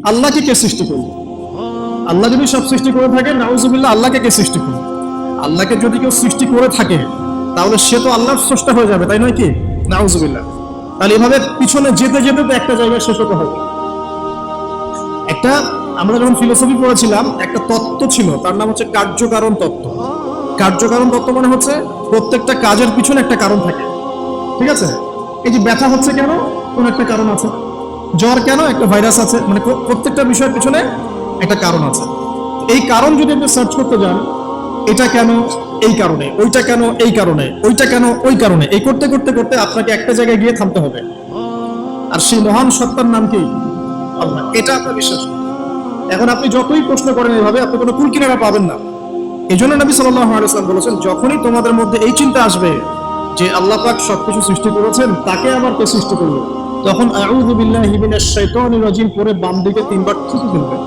আল্লাহকে কে সৃষ্টি করলো? আল্লাহ যদি সব সৃষ্টি করে থাকে, নাউজুবিল্লাহ, আল্লাহকে কে সৃষ্টি করলো? আল্লাহকে যদি কেউ সৃষ্টি করে থাকে তাহলে সে তো আল্লাহর স্রষ্টা হয়ে যাবে, তাই নয় কি? নাউজুবিল্লাহ। তাহলে এভাবে পিছনে যেতে যেতে তো একটা জায়গায় শেষ হতে হবে। একটা, আমরা যখন ফিলোসফি পড়েছিলাম একটা তত্ত্ব ছিল, তার নাম হচ্ছে কার্যকারণ তত্ত্ব। কার্যকারণ তত্ত্ব মানে হচ্ছে প্রত্যেকটা কাজের পিছনে একটা কারণ থাকে, ঠিক আছে? এই যে ব্যথা হচ্ছে কেন? কোন একটা কারণ আছে। জ্বর কেন? একটা ভাইরাস আছে। মানে প্রত্যেকটা বিষয়ের পিছনে একটা কারণ আছে। এই কারণ যদি আপনি সার্চ করতে যান, এটা কেন এই কারণে, ওইটা কেন এই কারণে, ওইটা কেন ওই কারণে, এই করতে করতে করতে আপনাকে একটা জায়গায় গিয়ে থামতে হবে। আর সেই মহান সত্তার নাম কি? আল্লাহ। এটা আপনার বিশ্বাস। এখন আপনি যতই প্রশ্ন করেন এইভাবে, আপনি কোনো কুল কিনারা পাবেন না। এই জন্য নবী সাল্লাল্লাহু আলাইহি ওয়াসাল্লাম বলেছেন, যখনই তোমাদের মধ্যে এই চিন্তা আসবে যে আল্লাহ পাক সবকিছু সৃষ্টি করেছেন, তাকে আবার কে সৃষ্টি করলো, তখন আউযু বিল্লাহি মিনাশ শাইতানির রাজিম পরে বাম দিকে 3 বার থুতু ফেলবে।